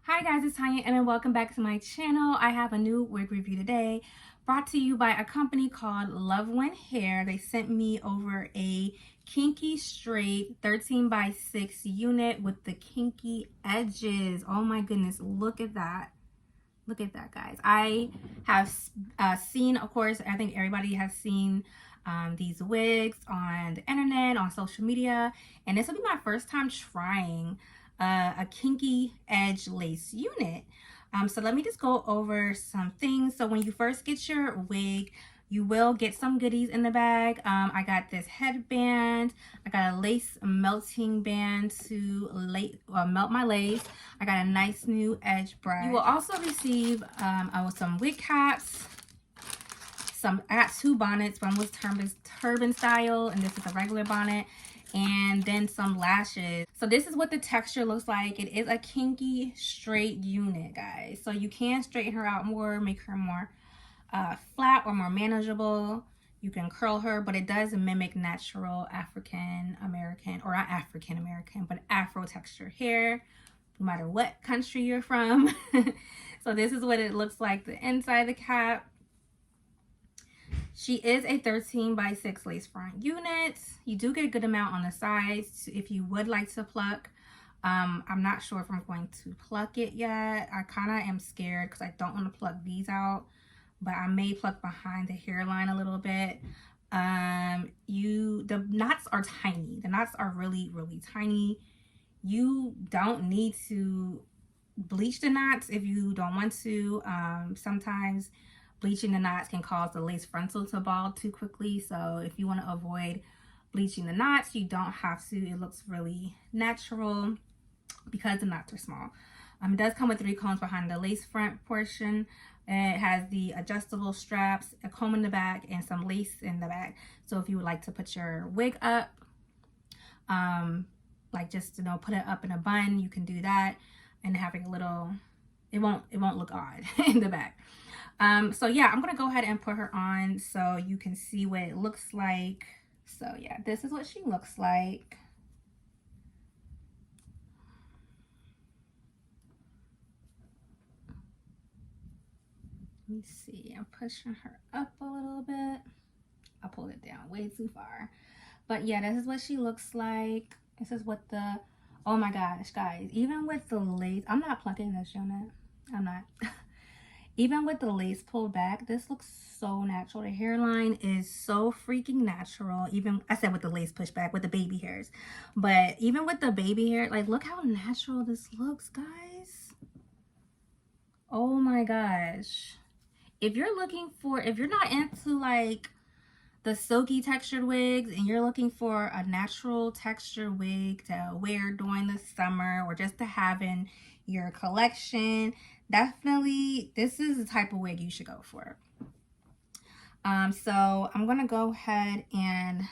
Hi guys, it's Tonya and welcome back to my channel. I have a new wig review today brought to you by a company called Luvwin Hair. They sent me over a kinky straight 13 by 6 unit with the kinky edges. Oh my goodness, look at that. Look at that, guys. I have seen, of course, I think everybody has seen these wigs on the internet, on social media, and this will be my first time trying a kinky edge lace unit. So let me just go over some things. So when you first get your wig, you will get some goodies in the bag. I got this headband. I got a lace melting band to melt my lace. I got a nice new edge brush. You will also receive some wig caps. I got two bonnets. One was turban style, and this is a regular bonnet. And then some lashes. So this is what the texture looks like. It is a kinky straight unit, guys. So you can straighten her out more, make her more flat or more manageable. You can curl her, but it does mimic natural African American, or not African American, but Afro texture hair, no matter what country you're from. So this is what it looks like, the inside of the cap. She is a 13 by 6 lace front unit. You do get a good amount on the sides if you would like to pluck. I'm not sure if I'm going to pluck it yet. I kind of am scared because I don't want to pluck these out, but I may pluck behind the hairline a little bit. The knots are tiny. The knots are really, really tiny. You don't need to bleach the knots if you don't want to. Sometimes bleaching the knots can cause the lace frontal to ball too quickly. So if you want to avoid bleaching the knots, you don't have to. It looks really natural because the knots are small. It does come with 3 combs behind the lace front portion. It has the adjustable straps, a comb in the back, and some lace in the back. So if you would like to put your wig up, like just put it up in a bun, you can do that, and having a little, it won't look odd in the back. So yeah, I'm gonna go ahead and put her on so you can see what it looks like. So yeah, this is what she looks like. Let me see, I'm pushing her up a little bit. I pulled it down way too far. But yeah, this is what she looks like. This is what the, oh my gosh, guys, even with the lace, I'm not plucking this unit. I'm not. Even with the lace pulled back, this looks so natural. The hairline is so freaking natural. Even, I said with the lace pushed back, with the baby hairs. But even with the baby hair, like, look how natural this looks, guys. Oh my gosh. If you're not into like the silky textured wigs and you're looking for a natural textured wig to wear during the summer or just to have in your collection, definitely this is the type of wig you should go for. So I'm gonna go ahead and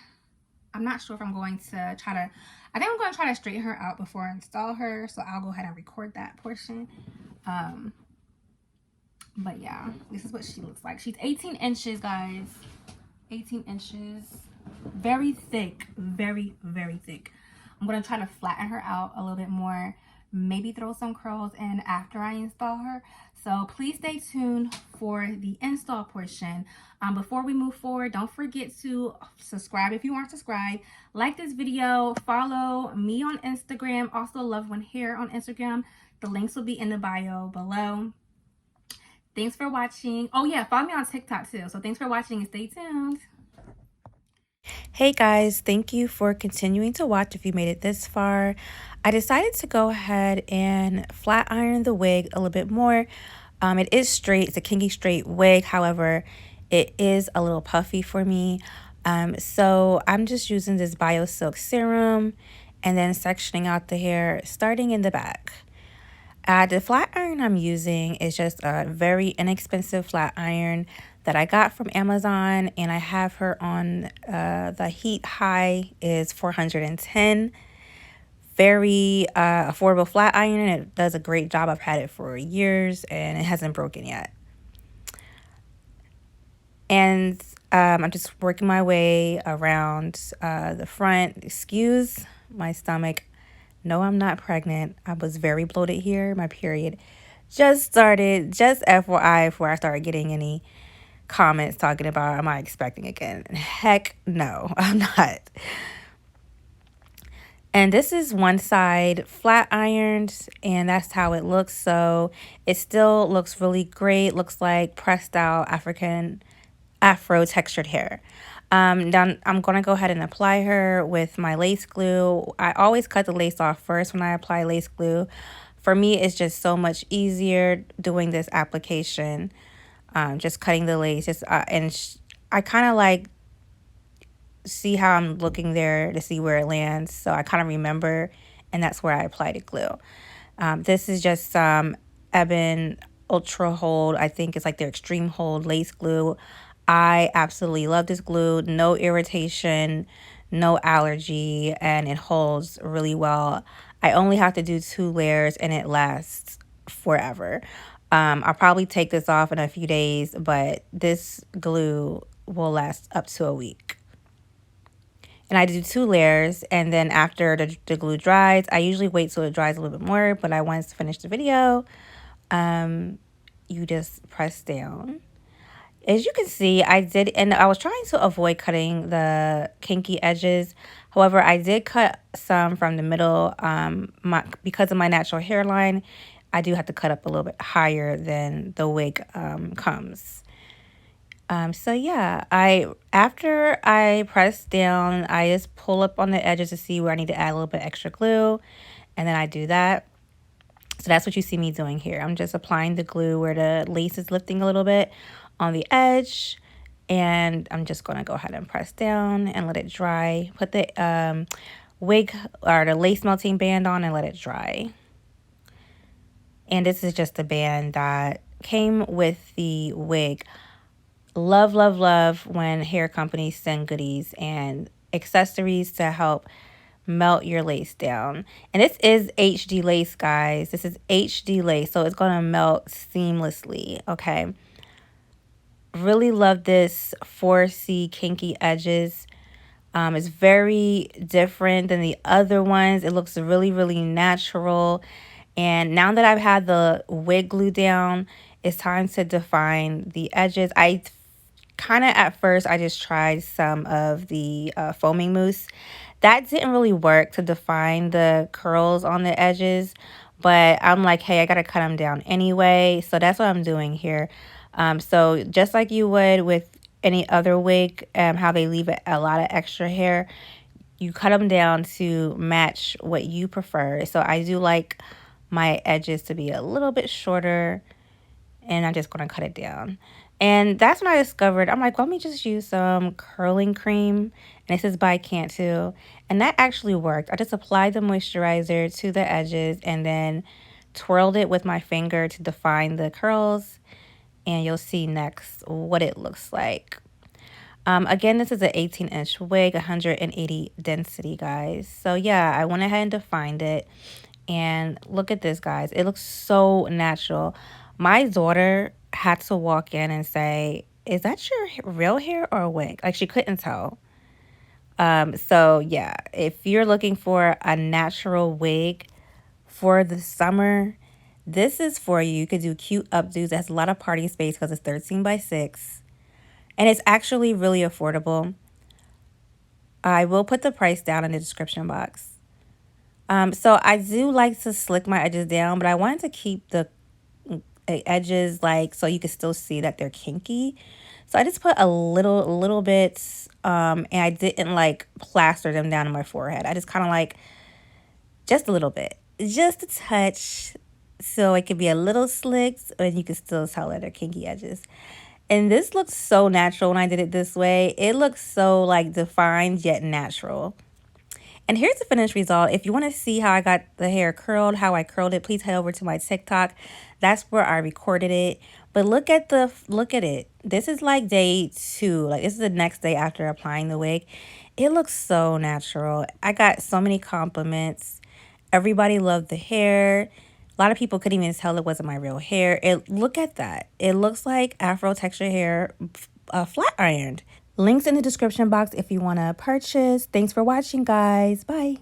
I'm not sure if I'm going to try to, I think I'm going to try to straighten her out before I install her, so I'll go ahead and record that portion. But yeah, this is what she looks like. She's 18 inches, guys. 18 inches. Very thick. Very, very thick. I'm going to try to flatten her out a little bit more. Maybe throw some curls in after I install her. So please stay tuned for the install portion. Before we move forward, don't forget to subscribe if you aren't subscribed. Like this video. Follow me on Instagram. Also Luvwin Hair on Instagram. The links will be in the bio below. Thanks for watching. Oh yeah, follow me on TikTok too. So thanks for watching and stay tuned. Hey guys, thank you for continuing to watch if you made it this far. I decided to go ahead and flat iron the wig a little bit more. It is straight, it's a kinky straight wig, however, it is a little puffy for me. So I'm just using this Bio Silk serum and then sectioning out the hair starting in the back. The flat iron I'm using is just a very inexpensive flat iron that I got from Amazon, and I have her on the heat high is 410. Very affordable flat iron. It does a great job. I've had it for years and it hasn't broken yet. And I'm just working my way around the front. Excuse my stomach. No, I'm not pregnant. I was very bloated here. My period just started. Just FYI, before I started getting any comments talking about, am I expecting again? Heck no, I'm not. And this is one side flat ironed, and that's how it looks. So it still looks really great. Looks like pressed out African Afro textured hair. Now I'm going to go ahead and apply her with my lace glue. I always cut the lace off first when I apply lace glue. For me, it's just so much easier doing this application. Just cutting the lace. I kind of like see how I'm looking there to see where it lands. So I kind of remember, and that's where I apply the glue. This is just some Ebin Ultra Hold. I think it's like their Extreme Hold lace glue. I absolutely love this glue. No irritation, no allergy, and it holds really well. I only have to do 2 layers and it lasts forever. I'll probably take this off in a few days, but this glue will last up to a week. And I do 2 layers, and then after the glue dries, I usually wait till it dries a little bit more, but I wanted to finish the video. You just press down. As you can see, I did, and I was trying to avoid cutting the kinky edges. However, I did cut some from the middle. Because of my natural hairline, I do have to cut up a little bit higher than the wig comes. So yeah, after I press down, I just pull up on the edges to see where I need to add a little bit extra glue, and then I do that. So that's what you see me doing here. I'm just applying the glue where the lace is lifting a little bit on the edge, and I'm just going to go ahead and press down and let it dry. Put the wig or the lace melting band on and let it dry. And this is just a band that came with the wig. Love, love, love when hair companies send goodies and accessories to help melt your lace down. And this is HD lace, guys. This is HD lace, so it's going to melt seamlessly, okay? Really love this 4C kinky edges. It's very different than the other ones. It looks really, really natural. And now that I've had the wig glue down, it's time to define the edges. I kind of at first I just tried some of the foaming mousse. That didn't really work to define the curls on the edges, but I'm like, hey, I gotta cut them down anyway, so that's what I'm doing here. So just like you would with any other wig, how they leave a lot of extra hair, you cut them down to match what you prefer. So I do like my edges to be a little bit shorter, and I'm just going to cut it down. And that's when I discovered, I'm like, let me just use some curling cream. And this is by Cantu. And that actually worked. I just applied the moisturizer to the edges and then twirled it with my finger to define the curls. And you'll see next what it looks like. Again, this is an 18-inch wig, 180 density, guys. So yeah, I went ahead and defined it. And look at this, guys. It looks so natural. My daughter had to walk in and say, is that your real hair or a wig? Like, she couldn't tell. So yeah, if you're looking for a natural wig for the summer, this is for you. You could do cute updos. It has a lot of party space because it's 13 by 6. And it's actually really affordable. I will put the price down in the description box. So I do like to slick my edges down, but I wanted to keep the edges like so you can still see that they're kinky. So I just put a little bit, and I didn't like plaster them down on my forehead. I just kind of like just a little bit, just a touch, so it could be a little slicked, and you can still tell that they're kinky edges. And this looks so natural when I did it this way. It looks so like defined yet natural. And here's the finished result. If you want to see how I got the hair curled, how I curled it, please head over to my TikTok. That's where I recorded it. But look at it. This is like day 2. Like, this is the next day after applying the wig. It looks so natural. I got so many compliments. Everybody loved the hair. A lot of people couldn't even tell it wasn't my real hair. Look at that. It looks like Afro texture hair flat ironed. Links in the description box if you want to purchase. Thanks for watching, guys. Bye.